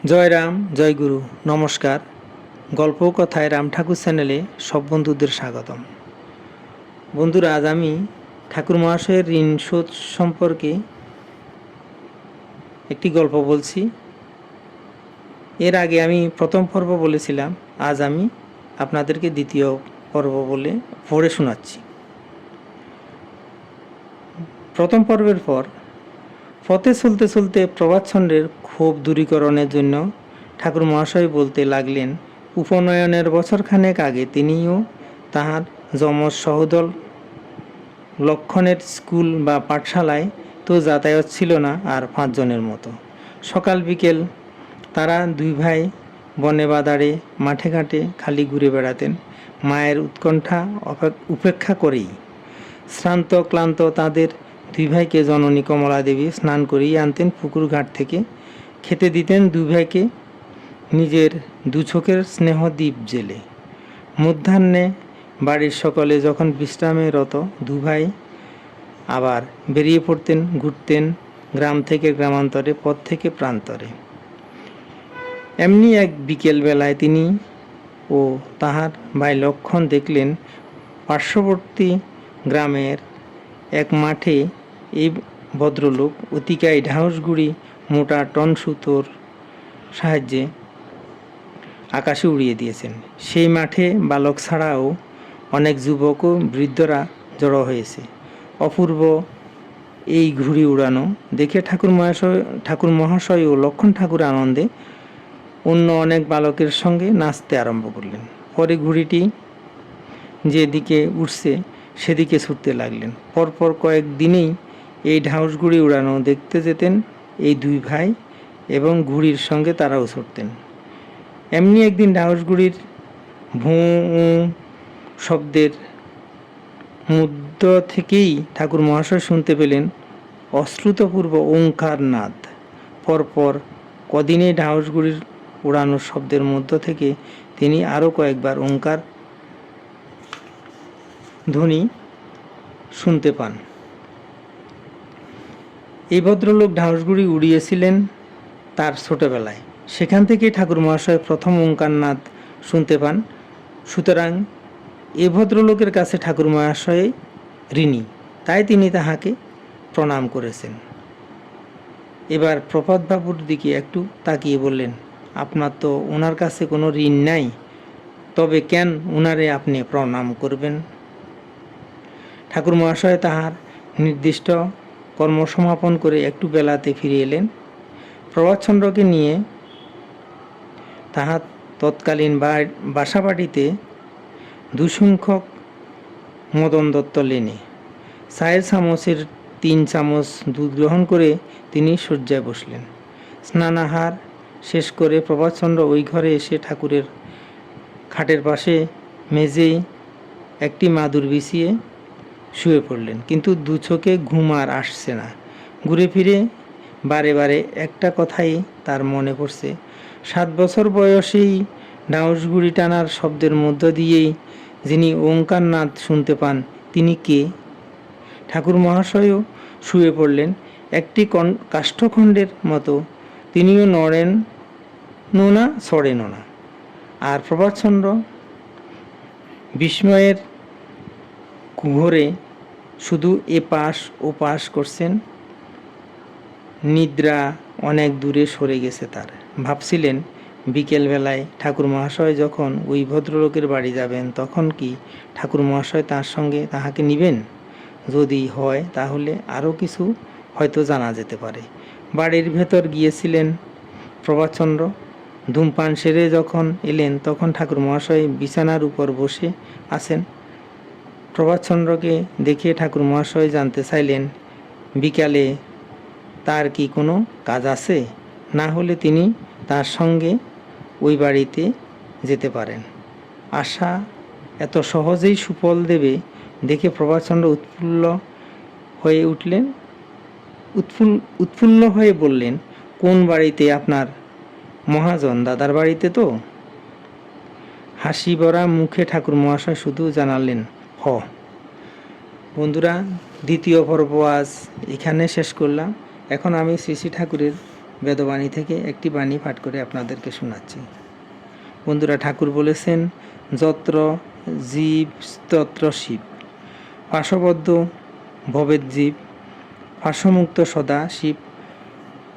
জয় রাম, জয় গুরু, নমস্কার। গল্প কথায় রাম ঠাকুর চ্যানেলে সব বন্ধুদের স্বাগতম। বন্ধুরা, আজ আমি ঠাকুর মহাশয়ের ঋণ শোধ সম্পর্কে একটি গল্প বলছি। এর আগে আমি প্রথম পর্ব বলেছিলাম, আজ আমি আপনাদেরকে দ্বিতীয় পর্ব বলে পড়ে শোনাচ্ছি। প্রথম পর্বের পর পথে চলতে চলতে প্রভাতচন্দ্রের ক্ষোভ দূরীকরণের জন্য ঠাকুর মহাশয় বলতে লাগলেন, উপনয়নের বছরখানেক আগে তিনিও তাহার যমজ সহোদর লক্ষণের স্কুল বা পাঠশালায় তো যাতায়াত ছিল না আর 5 জনের মতো। সকাল বিকেল তারা দুই ভাই বনে বাদারে মাঠে ঘাটে খালি ঘুরে বেড়াতেন, মায়ের উৎকণ্ঠা উপেক্ষা করেই। শ্রান্ত ক্লান্ত তাদের দুই ভাইকে জননী কমলা দেবী স্নান করিয়ে আনতেন পুকুর ঘাট থেকে। খেতে দিতেন দুই ভাইকে নিজের দু চোখের স্নেহদ্বীপ জেলে। মধ্যাহ্নে বাড়ির সকলে যখন বিশ্রামে রত, দু ভাই আবার বেরিয়ে পড়তেন, ঘুরতেন গ্রাম থেকে গ্রামান্তরে, পথ থেকে প্রান্তরে। এমনি এক বিকেল বেলায় তিনি ও তাহার ভাই লক্ষণ দেখলেন, পার্শ্ববর্তী গ্রামের এক মাঠে এই ভদ্রলোক অতিকায় ঢাউসগুড়ি মোটা টন সুতোর সাহায্যে আকাশে উড়িয়ে দিয়েছেন। সেই মাঠে বালক ছাড়াও অনেক যুবক ও বৃদ্ধরা জড়ো হয়েছে। অপূর্ব এই ঘুড়ি উড়ানো দেখে ঠাকুর মহাশয় ও লক্ষণ ঠাকুর আনন্দে অন্য অনেক বালকের সঙ্গে নাচতে আরম্ভ করলেন। পরে ঘুড়িটি যেদিকে উঠছে সেদিকে ছুটতে লাগলেন। পরপর কয়েকদিনেই এই ঢাউসগুড়ি উড়ানো দেখতে যেতেন এই দুই ভাই, এবং ঘুড়ির সঙ্গে তারাও ছুটতেন। এমনি একদিন ঢাউসগুড়ির ভোঁ শব্দের মধ্য থেকেই ঠাকুর মহাশয় শুনতে পেলেন অশ্রুতপূর্ব ওঙ্কার নাদ। পরপর কদিনে ঢাউসগুড়ির উড়ানোর শব্দের মধ্য থেকে তিনি আরও কয়েকবার ওঙ্কার ধ্বনি শুনতে পান। এই ভদ্রলোক ঢাউসগুড়ি উড়িয়েছিলেন তার ছোটবেলায়, সেখান থেকে ঠাকুর মহাশয় প্রথম ওঙ্কার নাদ শুনতে পান। সুতরাং এই ভদ্রলোকের কাছে ঠাকুর মহাশয় ঋণী, তাই তিনি তাহাকে প্রণাম করেছেন। এবার প্রভাতবাবুর দিকে একটু তাকিয়ে বললেন, আপনার তো ওনার কাছে কোনো ঋণ নাই, তবে কেন ওনারে আপনি প্রণাম করবেন? ঠাকুর মহাশয় তাহার নির্দিষ্ট কর্মসমাপন করে একটু বেলাতে ফিরে এলেন। প্রভাতচন্দ্রকে নিয়ে তাহার তৎকালীন বাসাবাড়িতে 2 সংখ্যক মদন দত্ত লেনে চায়ের চামচের 3 চামচ দুধ গ্রহণ করে তিনি শয্যায় বসলেন। স্নানাহার শেষ করে প্রভাতচন্দ্র ওই ঘরে এসে ঠাকুরের খাটের পাশে মেঝেই একটি মাদুর বিছিয়ে শুয়ে পড়লেন। কিন্তু দু চোখে ঘুম আর আসছে না। ঘুরে ফিরে বারে বারে একটা কথাই তার মনে পড়ছে, 7 বছর বয়সেই ঢাউসগুড়ি টানার শব্দের মধ্য দিয়েই যিনি ওঙ্কার নাদ শুনতে পান, তিনি কে? ঠাকুর মহাশয়ও শুয়ে পড়লেন একটি কাষ্ঠখণ্ডের মতো। তিনিও নড়েনও না, ছড়েনও না। আর প্রভাতচন্দ্র বিস্ময়ের ঘোরে শুধু এপাশ ওপাশ করছেন। নিদ্রা অনেক দূরে সরে গেছে তার। ভাবছিলেন, বিকেলবেলায় ঠাকুর মহাশয় যখন ওই ভদ্রলোকের বাড়ি যাবেন, তখন কি ঠাকুর মহাশয় তার সঙ্গে তাহাকে নিবেন? যদি হয় তাহলে আরও কিছু হয়তো জানা যেতে পারে। বাড়ির ভেতর গিয়েছিলেন প্রভাতচন্দ্র। ধূমপান সেরে যখন এলেন, তখন ঠাকুর মহাশয় বিছানার উপর বসে আছেন। প্রভাতচন্দ্রকে দেখে ঠাকুর মহাশয় জানতে চাইলেন, বিকালে তার কি কোনো কাজ আছে? না হলে তিনি তার সঙ্গে ওই বাড়িতে যেতে পারেন। আশা এত সহজেই সুফল দেবে দেখে প্রভাতচন্দ্র উৎফুল্ল হয়ে বললেন, কোন বাড়িতে? আপনার মহাজন দাদার বাড়িতে তো? হাসি ভরা মুখে ঠাকুর মহাশয় শুধু জানালেন, হ। বন্ধুরা, দ্বিতীয় পর্ব আজ এখানে শেষ করলাম। এখন আমি শ্রী শ্রী ঠাকুরের বেদবাণী থেকে একটি বাণী পাঠ করে আপনাদেরকে শোনাচ্ছি। বন্ধুরা, ঠাকুর বলেছেন, যত্র জীব তত্র শিব, পাশবদ্ধ ভবেদ জীব, পাশমুক্ত সদা শিব,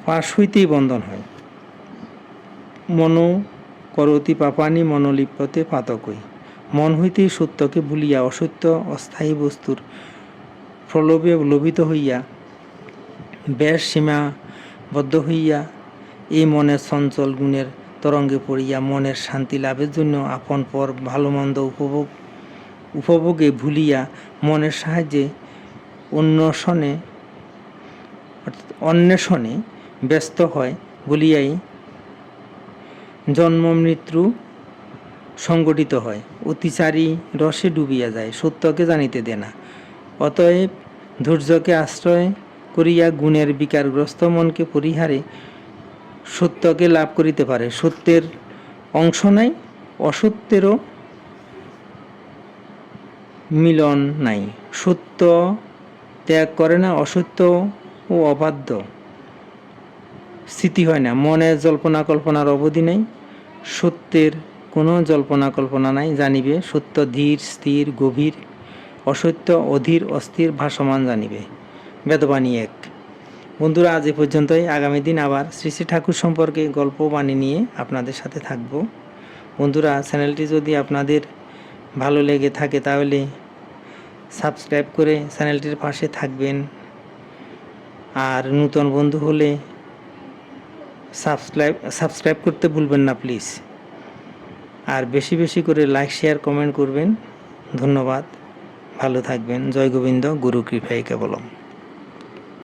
পাশ হইতেই বন্ধন হয়। মনো করতি পাপানি মনোলিপ্যতে পাতকই, মন হইতেই সত্যকে ভুলিয়া অসত্য অস্থায়ী বস্তুর প্রলোভে লোভিত হইয়া বেশ সীমাবদ্ধ হইয়া এই মনের চঞ্চল গুণের তরঙ্গে পড়িয়া মনের শান্তি লাভের জন্য আপন পর ভালো মন্দ উপভোগে ভুলিয়া মনের সাহায্যে অন্বেষণে ব্যস্ত হয় বলিয়াই জন্ম মৃত্যু সংগঠিত হয়। অতিচারী রসে ডুবিয়া যায়, সত্যকে জানিতে দেয় না। অতএব ধৈর্যকে আশ্রয় করিয়া গুণের বিকারগ্রস্ত মনকে পরিহারে সত্যকে লাভ করিতে পারে। সত্যের অংশ নাই, অসত্যেরও মিলন নাই। সত্য ত্যাগ করে না, অসত্য ও অবাধ্য স্থিতি হয় না। মনের জল্পনা কল্পনার অবধি নেই, সত্যের কোনো জল্পনা কল্পনা নাই। জানিবে সত্য ধীর স্থির গভীর, অসত্য অধীর অস্থির ভাসমান জানিবে। বেদবাণী 1। বন্ধুরা, আজ এ পর্যন্তই। আগামী দিন আবার শ্রী শ্রী ঠাকুর সম্পর্কে গল্প বাণী নিয়ে আপনাদের সাথে থাকব। বন্ধুরা, চ্যানেলটি যদি আপনাদের ভালো লেগে থাকে তাহলে সাবস্ক্রাইব করে চ্যানেলটির পাশে থাকবেন। আর নতুন বন্ধু হলে সাবস্ক্রাইব করতে ভুলবেন না প্লিজ। আর বেশি বেশি করে লাইক শেয়ার কমেন্ট করবেন। ধন্যবাদ, ভালো থাকবেন। জয় গোবিন্দ, গুরু কৃপায় কেবলম।